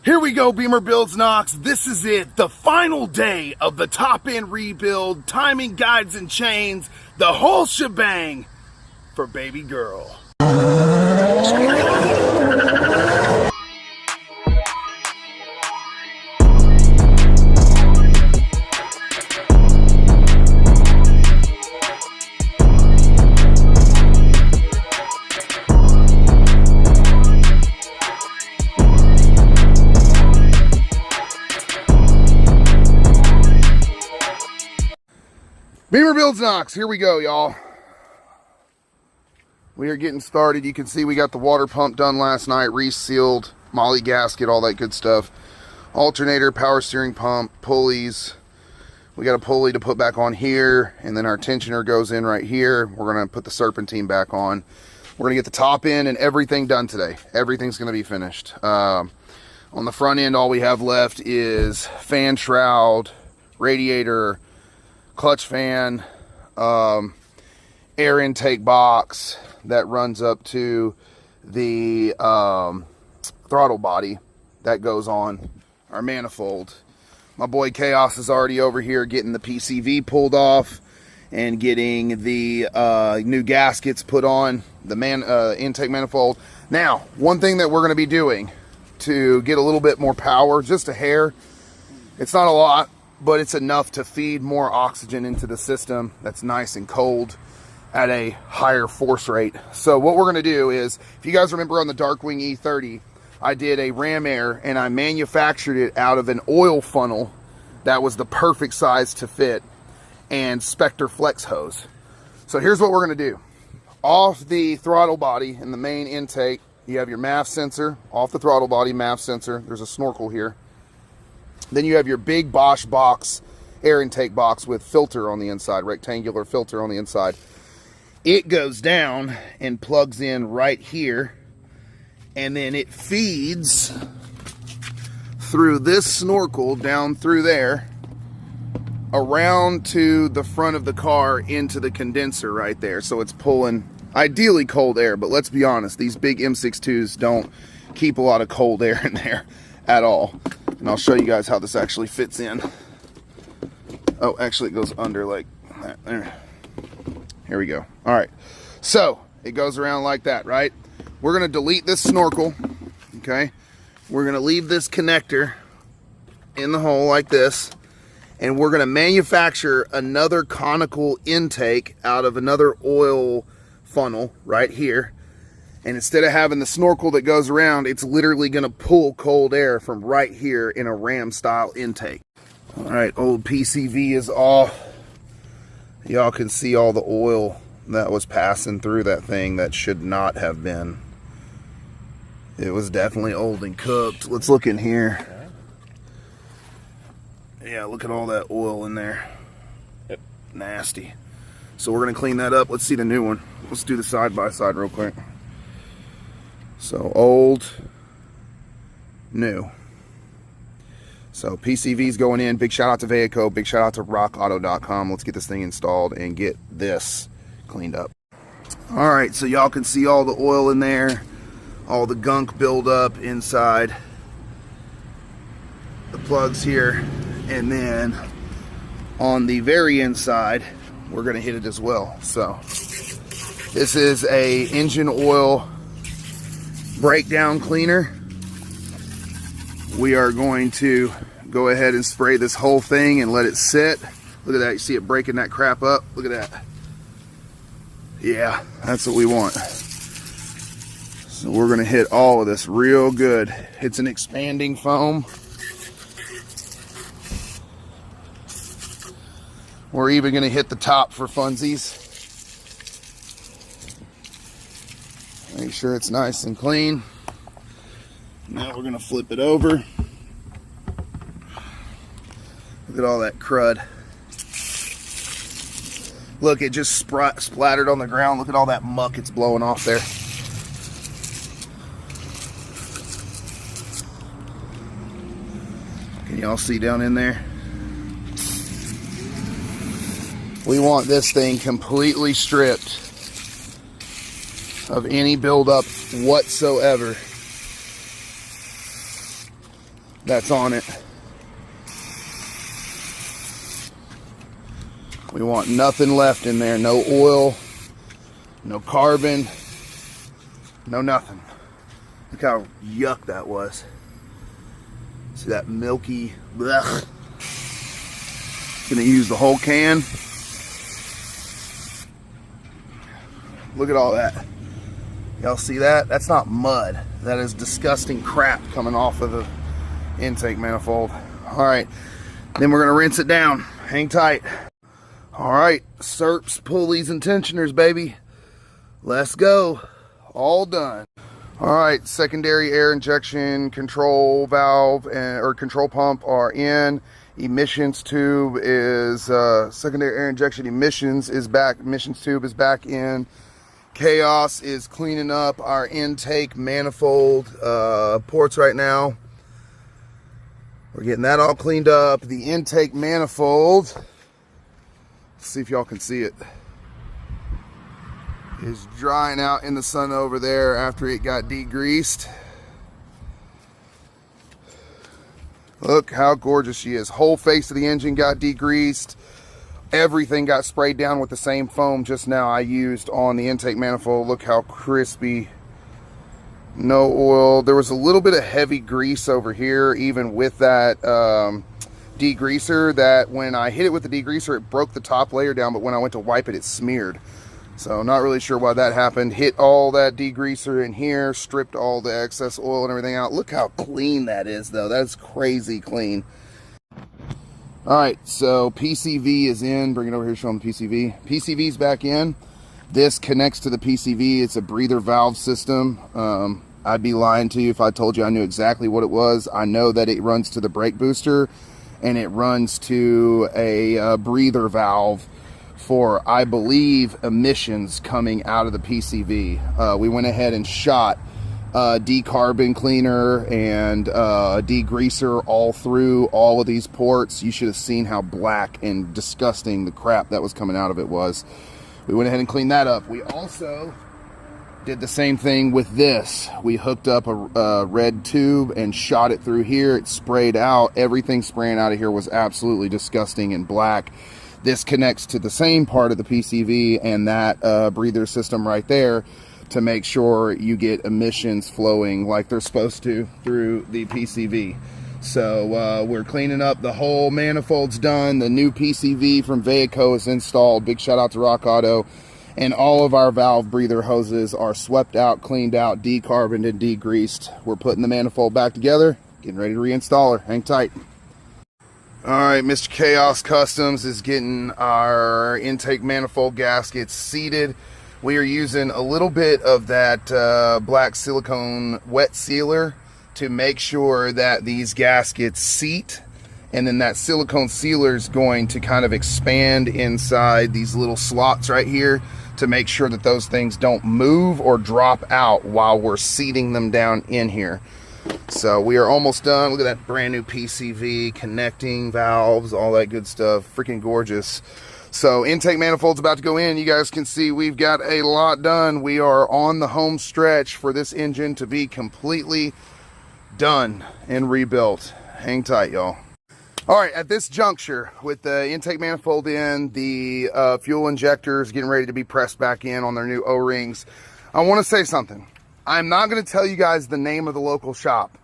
Here we go, BimmerBuilds Knox. This is it, the final day of the top end rebuild, timing guides and chains, the whole shebang for baby girl. BimmerBuilds Knox, here we go, y'all. We are getting started. You can see we got the water pump done last night, resealed, moly gasket, all that good stuff. Alternator, power steering pump, pulleys. We got a pulley to put back on here, and then our tensioner goes in right here. We're gonna put the serpentine back on. We're gonna get the top end and everything done today. Everything's gonna be finished. On the front end, all we have left is fan shroud, radiator, clutch fan, air intake box that runs up to the throttle body that goes on our manifold. My boy Chaos is already over here getting the PCV pulled off and getting the new gaskets put on the intake manifold. Now, one thing that we're going to be doing to get a little bit more power, just a hair, it's not a lot, but it's enough to feed more oxygen into the system that's nice and cold at a higher force rate. So what we're gonna do is, if you guys remember on the Darkwing E30, I did a ram air and I manufactured it out of an oil funnel that was the perfect size to fit and Spectre flex hose. So here's what we're gonna do. Off the throttle body in the main intake, you have your MAF sensor. Off the throttle body, MAF sensor. There's a snorkel here. Then you have your big Bosch box, air intake box with filter on the inside, rectangular filter on the inside. It goes down and plugs in right here, and then it feeds through this snorkel down through there, around to the front of the car into the condenser right there. So it's pulling ideally cold air, but let's be honest, these big M62s don't keep a lot of cold air in there at all. And I'll show you guys how this actually fits in. Oh, actually it goes under like that. There. Here we go. All right. So it goes around like that, right? We're going to delete this snorkel. Okay. We're going to leave this connector in the hole like this. And we're going to manufacture another conical intake out of another oil funnel right here. And instead of having the snorkel that goes around, it's literally going to pull cold air from right here in a ram style intake. All right, old PCV is off. Y'all can see all the oil that was passing through that thing that should not have been. It was definitely old and cooked. Let's look in here. Yeah, look at all that oil in there. Yep. Nasty. So we're going to clean that up. Let's see the new one. Let's do the side by side real quick. So old, new. So PCV's going in. Big shout out to Vehico. Big shout out to rockauto.com. Let's get this thing installed and get this cleaned up. All right, so y'all can see all the oil in there, all the gunk buildup inside the plugs here, and then on the very inside, we're going to hit it as well. So this is a engine oil breakdown cleaner. We are going to go ahead and spray this whole thing and let it sit. Look at that, you see it breaking that crap up. Look at that. Yeah, that's what we want. So we're gonna hit all of this real good. It's an expanding foam. We're even gonna hit the top for funsies. Make sure it's nice and clean. Now we're gonna flip it over. Look at all that crud. Look, it just splattered on the ground. Look at all that muck it's blowing off there. Can y'all see down in there? We want this thing completely stripped of any buildup whatsoever. that's on it. We want nothing left in there. No oil, no carbon, no nothing. Look how yuck that was. See that milky, blech. Gonna use the whole can. Look at all that. Y'all see that? That's not mud. That is disgusting crap coming off of the intake manifold. All right, then we're gonna rinse it down. Hang tight. All right, SERPs, pulleys, and tensioners, baby. Let's go. All done. All right, secondary air injection control valve or control pump are in. Emissions tube is, secondary air injection emissions is back. Emissions tube is back in. Chaos is cleaning up our intake manifold ports right now. We're getting that all cleaned up. The intake manifold, let's see if y'all can see it, is drying out in the sun over there after it got degreased. Look how gorgeous she is. Whole face of the engine got degreased. Everything got sprayed down with the same foam just now I used on the intake manifold. Look how crispy. No oil. There was a little bit of heavy grease over here, even with that degreaser, that when I hit it with the degreaser, it broke the top layer down, but when I went to wipe it, it smeared. So not really sure why that happened. Hit all that degreaser in here, stripped all the excess oil and everything out. Look how clean that is, though. That's crazy clean. All right, so PCV is in. Bring it over here, show them the PCV. PCV's back in. This connects to the PCV. It's a breather valve system. I'd be lying to you if I told you I knew exactly what it was. I know that it runs to the brake booster, and it runs to a breather valve for, I believe, emissions coming out of the PCV. We went ahead and shot decarbon cleaner and degreaser all through all of these ports. You should have seen how black and disgusting the crap that was coming out of it was. We went ahead and cleaned that up. We also did the same thing with this. We hooked up a red tube and shot it through here. It sprayed out. Everything spraying out of here was absolutely disgusting and black. This connects to the same part of the PCV and that breather system right there to make sure you get emissions flowing like they're supposed to through the PCV. So we're cleaning up. The whole manifold's done. The new PCV from Vehico is installed. Big shout out to Rock Auto. And all of our valve breather hoses are swept out, cleaned out, decarboned, and degreased. We're putting the manifold back together, getting ready to reinstall her. Hang tight. All right, Mr. Chaos Customs is getting our intake manifold gaskets seated. We are using a little bit of that black silicone wet sealer to make sure that these gaskets seat, and then that silicone sealer is going to kind of expand inside these little slots right here to make sure that those things don't move or drop out while we're seating them down in here. So we are almost done. Look at that brand new PCV, connecting valves, all that good stuff. Freaking gorgeous. So intake manifold's about to go in. You guys can see we've got a lot done. We are on the home stretch for this engine to be completely done and rebuilt. Hang tight, y'all. All right, at this juncture, with the intake manifold in, the fuel injectors getting ready to be pressed back in on their new O-rings, I want to say something. I'm not going to tell you guys the name of the local shop.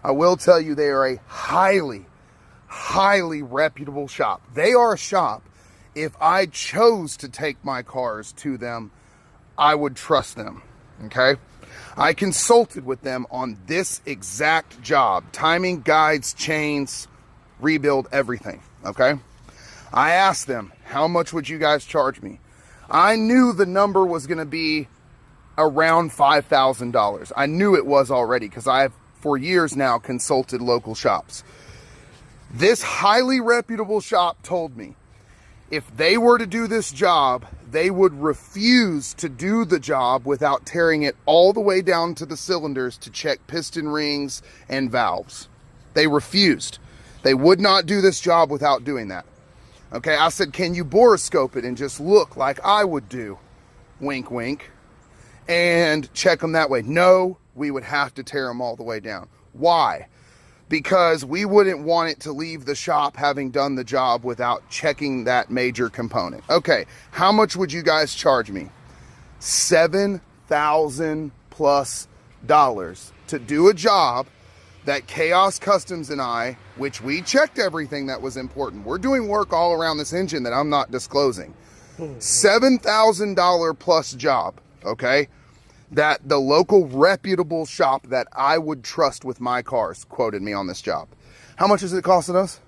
I will tell you they are a highly, highly reputable shop. They are a shop. If I chose to take my cars to them, I would trust them, okay? I consulted with them on this exact job. Timing, guides, chains, rebuild, everything, okay? I asked them, how much would you guys charge me? I knew the number was going to be around $5,000. I knew it was already because I have, for years now, consulted local shops. This highly reputable shop told me if they were to do this job, they would refuse to do the job without tearing it all the way down to the cylinders to check piston rings and valves. They refused. They would not do this job without doing that. Okay, I said, can you borescope it and just look like I would do? Wink, wink. And check them that way. No, we would have to tear them all the way down. Why? because we wouldn't want it to leave the shop having done the job without checking that major component. Okay, how much would you guys charge me? $7,000+ to do a job that Chaos Customs and I, which we checked everything that was important. We're doing work all around this engine that I'm not disclosing. $7,000+ job, okay? That the local reputable shop that I would trust with my cars quoted me on this job. How much is it costing us?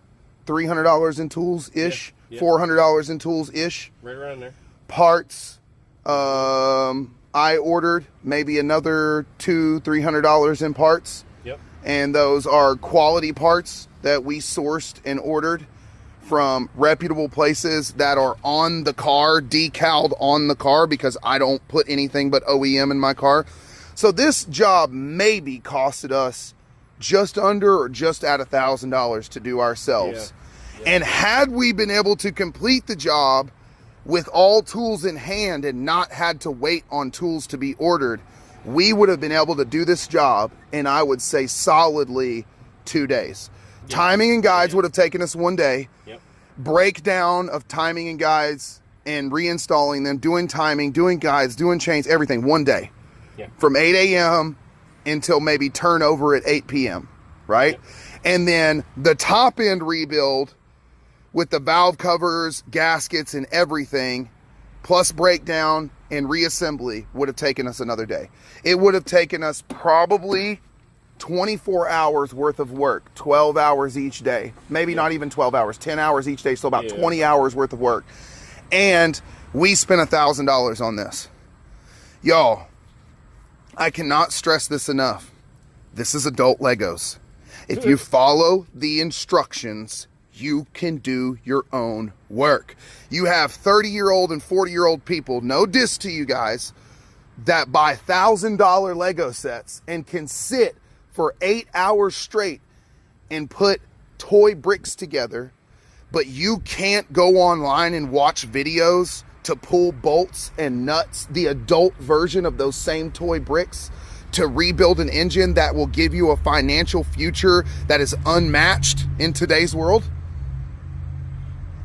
$300 in tools-ish? Yep. $400 in tools-ish? Right around there. Parts, I ordered maybe another $200-300 in parts. Yep. And those are quality parts that we sourced and ordered from reputable places that are on the car, decaled on the car, because I don't put anything but OEM in my car. So this job maybe costed us just under or just at $1,000 to do ourselves. Yeah. And had we been able to complete the job with all tools in hand and not had to wait on tools to be ordered, we would have been able to do this job in, I would say, solidly 2 days. Yep. Timing and guides would have taken us 1 day. Yep. Breakdown of timing and guides and reinstalling them, doing timing, doing guides, doing chains, everything, 1 day. Yep. From 8 a.m. until maybe turnover at 8 p.m., right? Yep. And then the top end rebuild with the valve covers, gaskets, and everything, plus breakdown and reassembly, would have taken us another day. It would have taken us probably 24 hours worth of work, 12 hours each day, maybe not even 12 hours, 10 hours each day, so about 20 hours worth of work. And we spent $1,000 on this. Y'all, I cannot stress this enough. This is adult Legos. If you follow the instructions, you can do your own work. You have 30-year-old and 40-year-old people, no diss to you guys, that buy $1,000 Lego sets and can sit for 8 hours straight and put toy bricks together, but you can't go online and watch videos to pull bolts and nuts, the adult version of those same toy bricks, to rebuild an engine that will give you a financial future that is unmatched in today's world.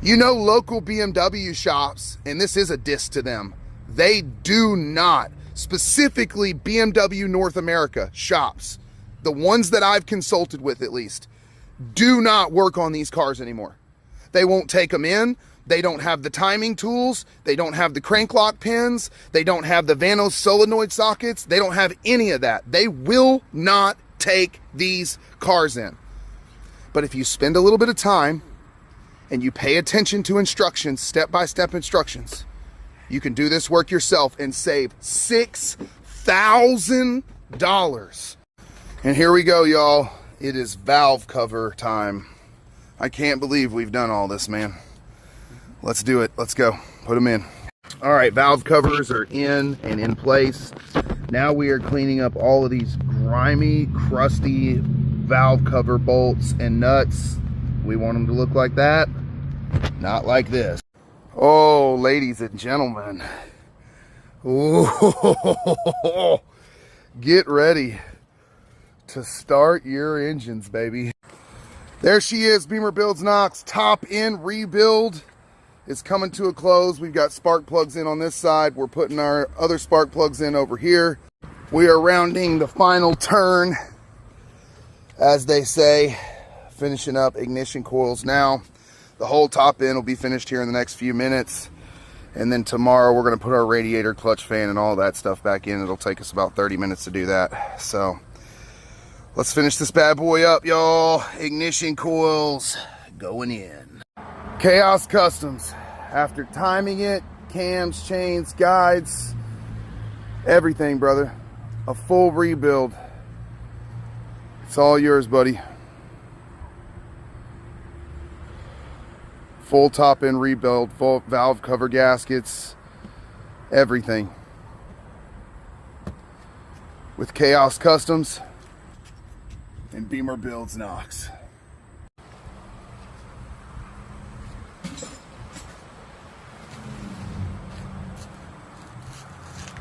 You know, local BMW shops, and this is a diss to them, they do not, specifically BMW North America shops, the ones that I've consulted with at least, do not work on these cars anymore. They won't take them in. They don't have the timing tools. They don't have the crank lock pins. They don't have the Vanos solenoid sockets. They don't have any of that. They will not take these cars in. But if you spend a little bit of time and you pay attention to instructions, step-by-step instructions, you can do this work yourself and save $6,000. And here we go, y'all. It is valve cover time. I can't believe we've done all this, man. Let's do it. Let's go. Put them in. All right, valve covers are in and in place. Now we are cleaning up all of these grimy, crusty valve cover bolts and nuts. We want them to look like that, not like this. Oh, ladies and gentlemen. Ooh, get ready to start your engines, baby. There she is, BimmerBuilds Knox. Top end rebuild is coming to a close. We've got spark plugs in on this side. We're putting our other spark plugs in over here. We are rounding the final turn, as they say, finishing up ignition coils now. The whole top end will be finished here in the next few minutes. And then tomorrow we're going to put our radiator, clutch fan, and all that stuff back in. It'll take us about 30 minutes to do that. So let's finish this bad boy up, y'all. Ignition coils going in. Chaos Customs. After timing it, cams, chains, guides, everything, brother. A full rebuild. It's all yours, buddy. Full top end rebuild, full valve cover gaskets, everything. With Chaos Customs and BimmerBuilds Knox.